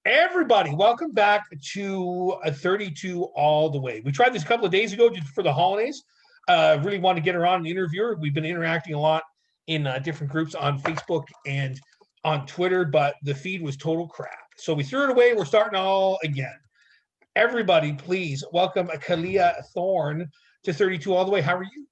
Everybody, welcome back to 32 All the Way. We tried this a couple of days ago just for the holidays. Really wanted to get her on an interviewer. We've been interacting a lot in different groups on Facebook and on Twitter, but the feed was total crap. So we threw it away. We're starting all again. Everybody, please welcome Cailea Thorn to 32 All the Way. How are you?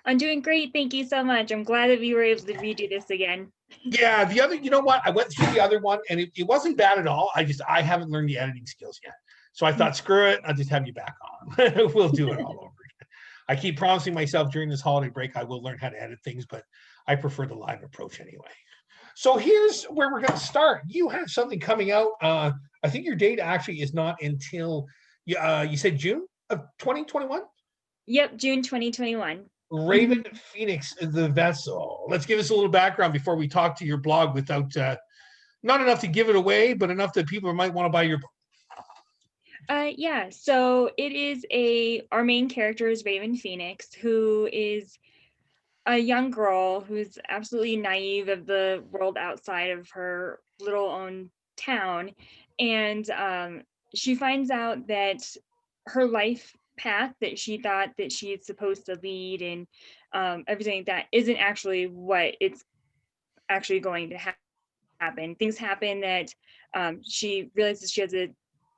I'm doing great. Thank you so much. I'm glad that we were able to redo this again. Yeah, the other, you know what? I went through the other one and it wasn't bad at all. I haven't learned the editing skills yet. So I thought, screw it, I'll just have you back on. We'll do it all over again. I keep promising myself during this holiday break I will learn how to edit things, but I prefer the live approach anyway. So here's where we're going to start. You have something coming out. I think your date actually is not until you said June of 2021. Yep, June 2021. Raven Phoenix, the vessel. Let's give us a little background before we talk to your blog without not enough to give it away, but enough that people might want to buy your book. Yeah, so it is our main character is Raven Phoenix, who is a young girl who's absolutely naive of the world outside of her little own town. And she finds out that her life path that she thought that she's supposed to lead and everything like that isn't actually what it's actually going to happen. Things happen that she realizes she has a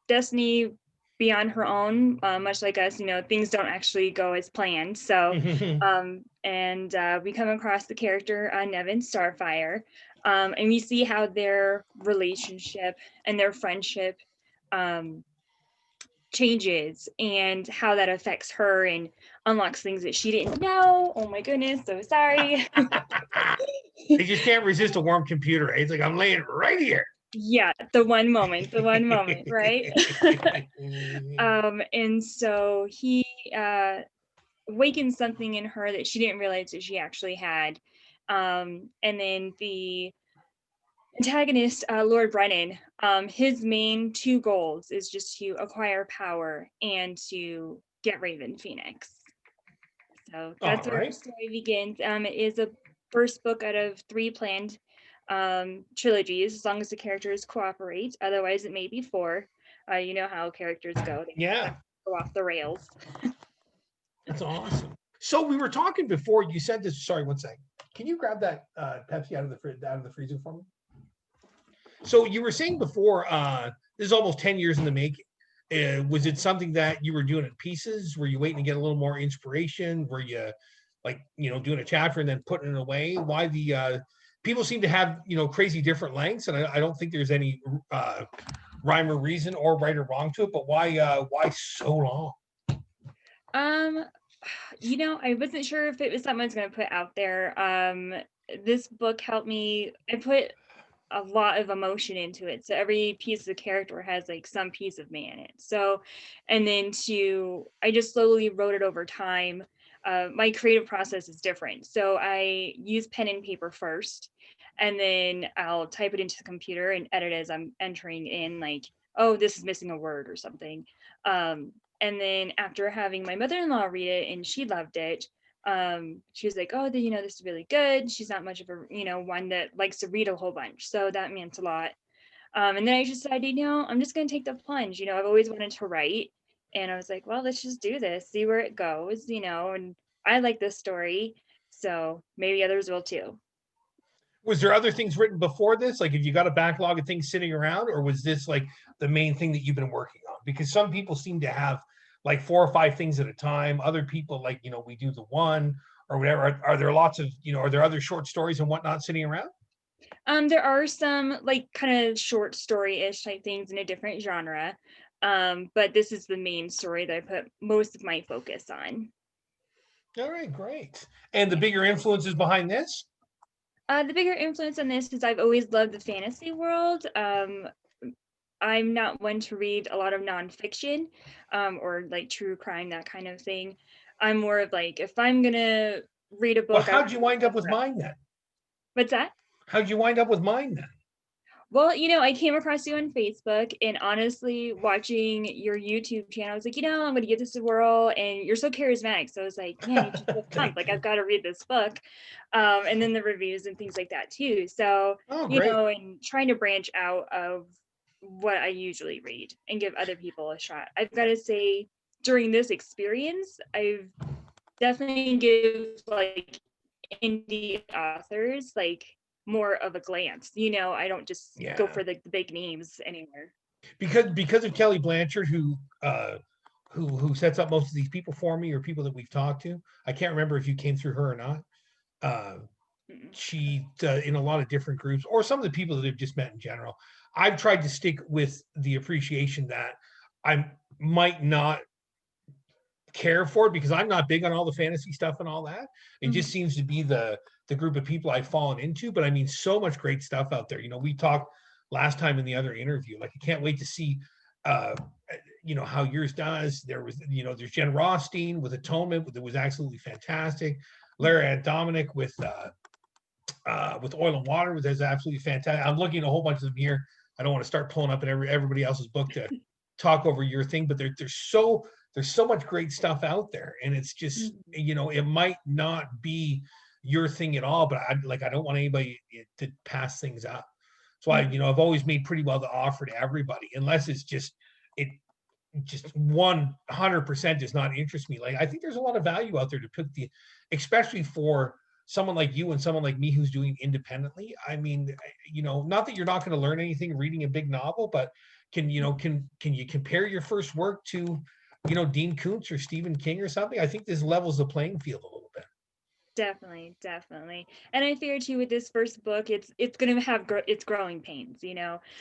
destiny beyond her own, much like us. Things don't actually go as planned. So, and we come across the character Nevin Starfire, and we see how their relationship and their friendship changes and how that affects her and unlocks things that she didn't know. Oh my goodness, so sorry. They just can't resist a warm computer. It's like, I'm laying right here. Yeah, the one moment, right? And so he awakens something in her that she didn't realize that she actually had. And then the antagonist, Lord Brennan, his main two goals is just to acquire power and to get Raven Phoenix. So that's where the story begins. It is a first book out of 3 planned trilogies, as long as the characters cooperate. Otherwise, it may be 4. You know how characters go. They go off the rails. That's awesome. So we were talking before. You said this. Sorry, one second. Can you grab that Pepsi out of the freezer for me? So you were saying before, this is almost 10 years in the making. Was it something that you were doing in pieces? Were you waiting to get a little more inspiration? Were you doing a chapter and then putting it away? Why the people seem to have, crazy different lengths, and I don't think there's any rhyme or reason or right or wrong to it, but why so long? I wasn't sure if it was something I was going to put out there. This book helped me. I put a lot of emotion into it, so every piece of the character has like some piece of me in it. So, and then I just slowly wrote it over time. My creative process is different, so I use pen and paper first, and then I'll type it into the computer and edit as I'm entering in, like, oh, this is missing a word or something. And then after having my mother-in-law read it and she loved it, she was like, oh, this is really good. She's not much of a, one that likes to read a whole bunch. So that meant a lot. And then I just decided, I'm just going to take the plunge. I've always wanted to write. And I was like, well, let's just do this, see where it goes, and I like this story. So maybe others will too. Was there other things written before this? Like, have you got a backlog of things sitting around, or was this like the main thing that you've been working on? Because some people seem to have like 4 or 5 things at a time. Other people, like, we do the one or whatever. Are there lots of, are there other short stories and whatnot sitting around? There are some like kind of short story-ish type things in a different genre. But this is the main story that I put most of my focus on. All right, great. And the bigger influences behind this? The bigger influence on this is I've always loved the fantasy world. I'm not one to read a lot of nonfiction, or like true crime, that kind of thing. I'm more of like, if I'm gonna read a book. Well, how'd you wind up with mine then? What's that? How'd you wind up with mine then? Well, I came across you on Facebook, and honestly, watching your YouTube channel, I was like, I'm going to give this a whirl, and you're so charismatic. So I was like, man, you just feel pumped. Like, I've got to read this book. And then the reviews and things like that too. So, and trying to branch out of what I usually read and give other people a shot. I've got to say, during this experience, I've definitely give like indie authors like more of a glance. I don't just go Yeah, for the big names anymore. because of Kelly Blanchard, who sets up most of these people for me, or people that we've talked to. I can't remember if you came through her or not. Uh, Mm-mm. she in a lot of different groups, or some of the people that have just met in general. I've tried to stick with the appreciation that I might not care for it, because I'm not big on all the fantasy stuff and all that. It just Mhm. seems to be the group of people I've fallen into. But I mean, so much great stuff out there. We talked last time in the other interview. Like, I can't wait to see uh how yours does. There was, there's Jen Rothstein with Atonement that was absolutely fantastic. Lara and Dominic with Oil and Water was absolutely fantastic. I'm looking at a whole bunch of them here. I don't want to start pulling up at everybody else's book to talk over your thing, but there's so much great stuff out there, and it's just, Mhm. it might not be your thing at all, but I don't want anybody to pass things up. So Mhm. I've always made pretty well the offer to everybody, unless it's just 100% does not interest me. Like, I think there's a lot of value out there to put especially for someone like you and someone like me who's doing independently. I mean, not that you're not going to learn anything reading a big novel, but can you compare your first work to, Dean Koontz or Stephen King or something? I think this levels the playing field a little bit. Definitely, definitely. And I figure too with this first book, it's gonna have its growing pains.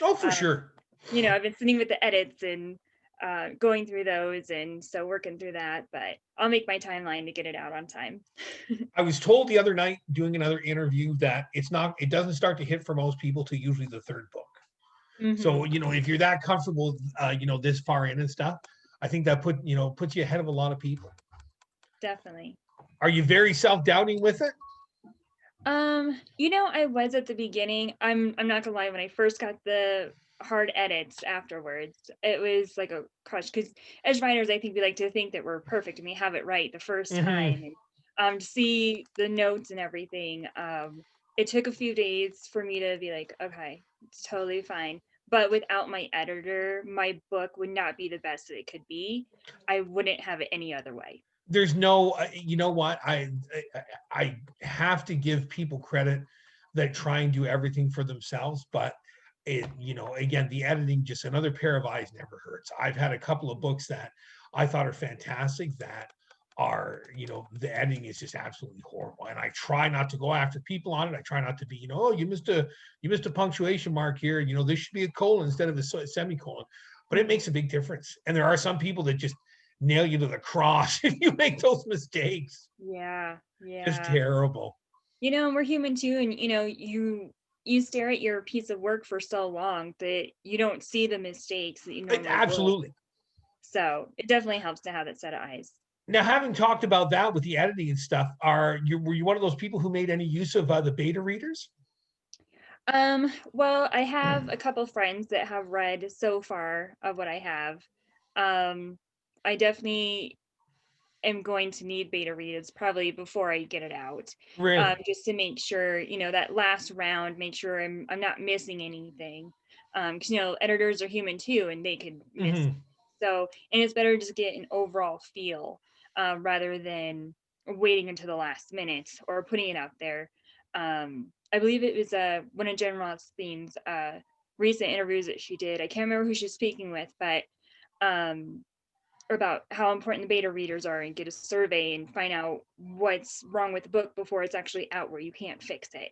Oh, for Um, sure. I've been sitting with the edits and going through those, and so working through that. But I'll make my timeline to get it out on time. I was told the other night doing another interview that it doesn't start to hit for most people till usually the third book. So, Hmm. if you're that comfortable, this far in and stuff, I think that puts you ahead of a lot of people. Definitely. Are you very self-doubting with it? I was at the beginning. I'm not gonna lie, when I first got the hard edits afterwards, it was like a crush because as writers, I think we like to think that we're perfect and we have it right the first Mm-hmm. time. And to see the notes and everything, it took a few days for me to be like, okay, it's totally fine. But without my editor, my book would not be the best that it could be. I wouldn't have it any other way. There's no, you know what? I have to give people credit that try and do everything for themselves, but again, the editing, just another pair of eyes never hurts. I've had a couple of books that I thought are fantastic that are, the editing is just absolutely horrible. And I try not to go after people on it. I try not to be, oh, you missed a punctuation mark here. This should be a colon instead of a semicolon. But it Mhm. makes a big difference. And there are some people that just nail you to the cross if you make those mistakes. Yeah, Just yeah. terrible. We're human too, and you stare at your piece of work for so long that you don't see the mistakes that you normally would. Absolutely. So it definitely helps to have that set of eyes. Now, having talked about that with the editing and stuff, were you one of those people who made any use of the beta readers? Well, I have a couple friends that have read so far of what I have. Um, I definitely am going to need beta readers probably before I get it out, Really? just to make sure, that last round, make sure I'm not missing anything. Because editors are human too, and they could miss. Mm-hmm. So, and it's better to just get an overall feel, rather than waiting until the last minute or putting it out there. I believe it was one of Jen Rothstein's recent interviews that she did. I can't remember who she's speaking with, but um, about how important the beta readers are, and get a survey and find out what's wrong with the book before it's actually out where you can't fix it.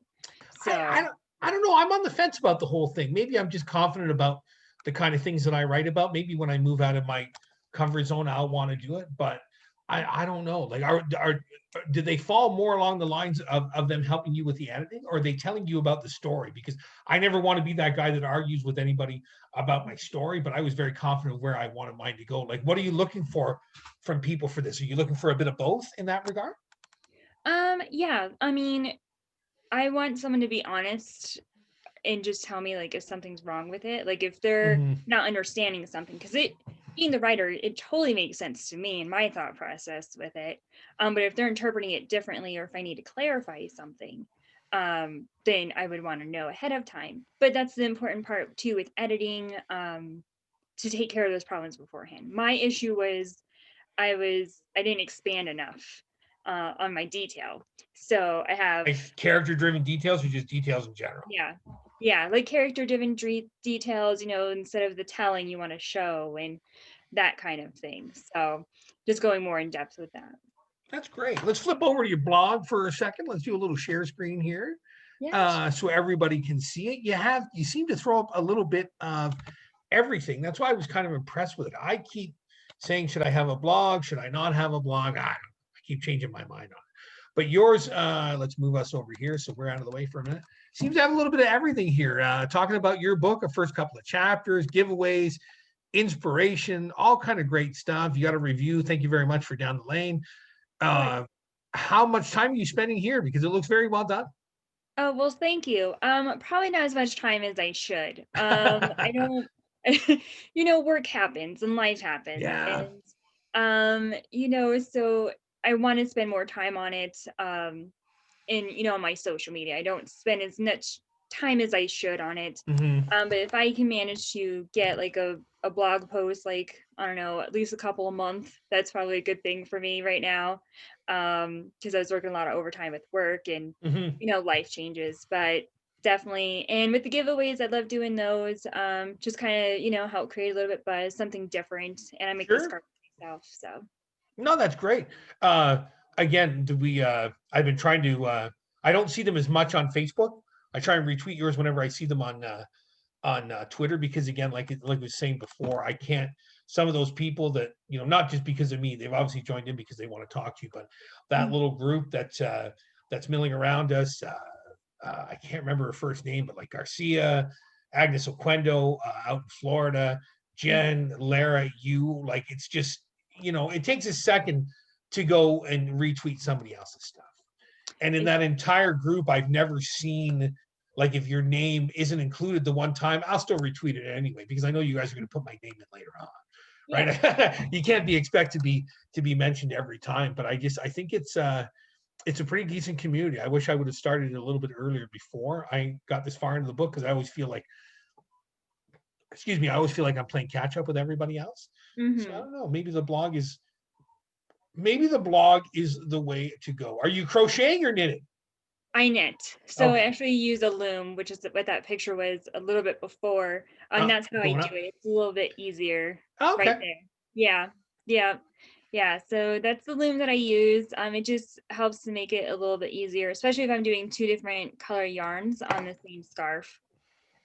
I So, don't I don't know. I'm on the fence about the whole thing. Maybe I'm just confident about the kind of things that I write about. Maybe when I move out of my comfort zone, I'll want to do it. But I don't know. Like, did they fall more along the lines of them helping you with the editing, or are they telling you about the story? Because I never want to be that guy that argues with anybody about my story, but I was very confident of where I wanted mine to go. Like, what are you looking for from people for this? Are you looking for a bit of both in that regard? yeah, I mean, I want someone to be honest and just tell me like if something's wrong with it, like if they're Mm-hmm. not understanding something, because being the writer, it totally makes sense to me and my thought process with it. But if they're interpreting it differently, or if I need to clarify something, then I would want to know ahead of time. But that's the important part too with editing, to take care of those problems beforehand. My issue was I didn't expand enough on my detail. So I have, Like character-driven details or just details in general? yeah, like character driven details, instead of the telling you want to show and that kind of thing. So just going more in depth with that. That's great. Let's flip over to your blog for a second. Let's do a little share screen here. Yeah. So everybody can see it. You seem to throw up a little bit of everything. That's why I was kind of impressed with it. I keep saying, should I have a blog? Should I not have a blog? I keep changing my mind on it. But yours, let's move us over here so we're out of the way for a minute. Seems to have a little bit of everything here. Talking about your book, a first couple of chapters, giveaways, inspiration, all kind of great stuff. You got a review. Thank you very much for Down the Lane. How much time are you spending here? Because it looks very well done. Oh, well, thank you. Probably not as much time as I should. I don't, work happens and life happens. Yeah. And, so I want to spend more time on it, on my social media. I don't spend as much time as I should on it. Mm-hmm. But if I can manage to get like a blog post, like, I don't know, at least a couple a month, that's probably a good thing for me right now. Because I was working a lot of overtime with work and, life changes, but definitely. And with the giveaways, I love doing those. Just kind of, help create a little bit buzz, something different. And I make this card myself. So. No, that's great. Again, I've been trying to, I don't see them as much on Facebook. I try and retweet yours whenever I see them on Twitter, because again, like I was saying before, I can't, some of those people that, not just because of me, they've obviously joined in because they want to talk to you, but that little group that's milling around us, I can't remember her first name, but like Garcia, Agnes Oquendo out in Florida, Jen, Lara, you, like, it's just, it takes a second to go and retweet somebody else's stuff. And in that entire group, I've never seen, like, if your name isn't included the one time, I'll still retweet it anyway, because I know you guys are going to put my name in later on. Right. You can't be expected to be mentioned every time, but I think it's a pretty decent community. I wish I would have started a little bit earlier before I got this far into the book, because I always feel like, I'm playing catch up with everybody else. So I don't know, maybe the blog is the way to go. Are you crocheting or knitting? I knit. So I actually use a loom, which is what that picture was a little bit before. And that's how I do it. It's a little bit easier right there. Yeah. So that's the loom that I use. It just helps to make it a little bit easier, especially if I'm doing 2 different color yarns on the same scarf.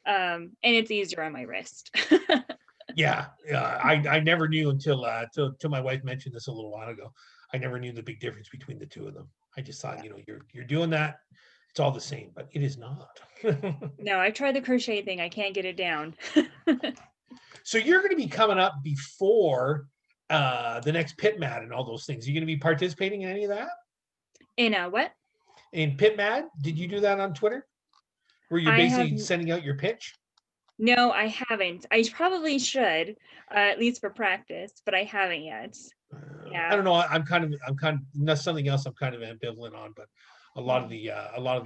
And it's easier on my wrist. Yeah. I never knew until my wife mentioned this a little while ago. I never knew the big difference between the two of them. I just thought, you're doing that, it's all the same, but it is not. No, I tried the crochet thing. I can't get it down. So you're going to be coming up before the next Pit Mad and all those things. Are you going to be participating in any of that? In what? In Pit Mad? Did you do that on Twitter? Where you're basically sending out your pitch? No, I haven't. I probably should, at least for practice, but I haven't yet. Yeah. I don't know. I'm kind of that's something else I'm kind of ambivalent on, but a lot of the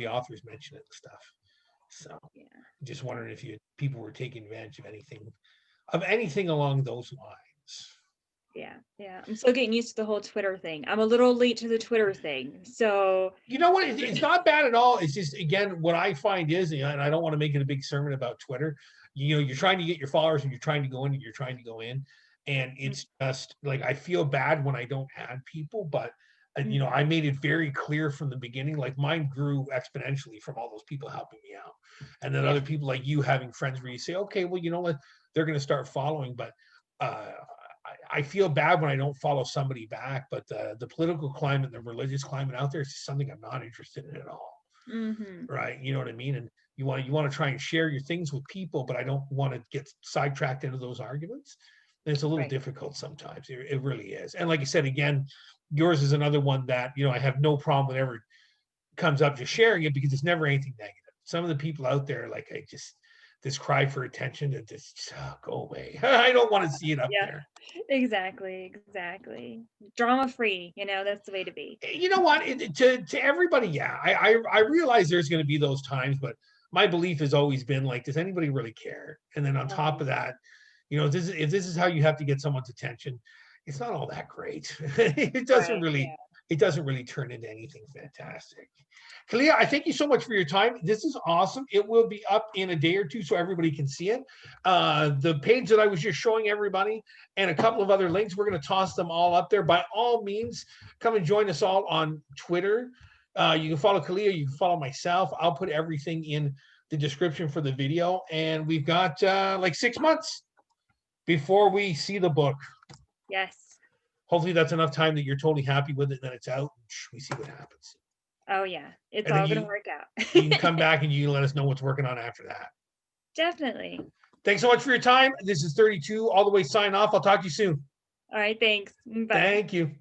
authors mention it and stuff. So just wondering if people were taking advantage of anything along those lines. Yeah. I'm still getting used to the whole Twitter thing. I'm a little late to the Twitter thing. So you know what? It's not bad at all. It's just, again, what I find is, and I don't want to make it a big sermon about Twitter. You're trying to get your followers and you're trying to go in. And it's just like, I feel bad when I don't add people, but I made it very clear from the beginning, like mine grew exponentially from all those people helping me out. And then other people like you having friends where you say, okay, well, you know what, they're going to start following. But I feel bad when I don't follow somebody back, but the political climate, the religious climate out there is just something I'm not interested in at all. Right. You know what I mean? And you want to try and share your things with people, but I don't want to get sidetracked into those arguments. And it's a little difficult sometimes. It really is. And like I said, again, yours is another one that, I have no problem whenever it comes up just sharing it, because it's never anything negative. Some of the people out there, like, this cry for attention to just go away. I don't want to see it up Yeah. there. Exactly. Drama free, that's the way to be. You know what? To everybody, yeah, I realize there's going to be those times, but my belief has always been like, does anybody really care? And then on top of that, if this is how you have to get someone's attention, it's not all that great. It doesn't really turn into anything fantastic. Cailea, I thank you so much for your time. This is awesome. It will be up in a day or two so everybody can see it. The page that I was just showing everybody and a couple of other links, we're going to toss them all up there. By all means, come and join us all on Twitter. You can follow Cailea, you can follow myself. I'll put everything in the description for the video. And we've got like 6 months before we see the book. Yes. Hopefully that's enough time that you're totally happy with it, and then it's out. We see what happens. Oh yeah, it's all gonna work out. You can come back and you can let us know what's working on after that. Definitely. Thanks so much for your time. This is 32 all the way sign off. I'll talk to you soon. All right, thanks. Bye. Thank you.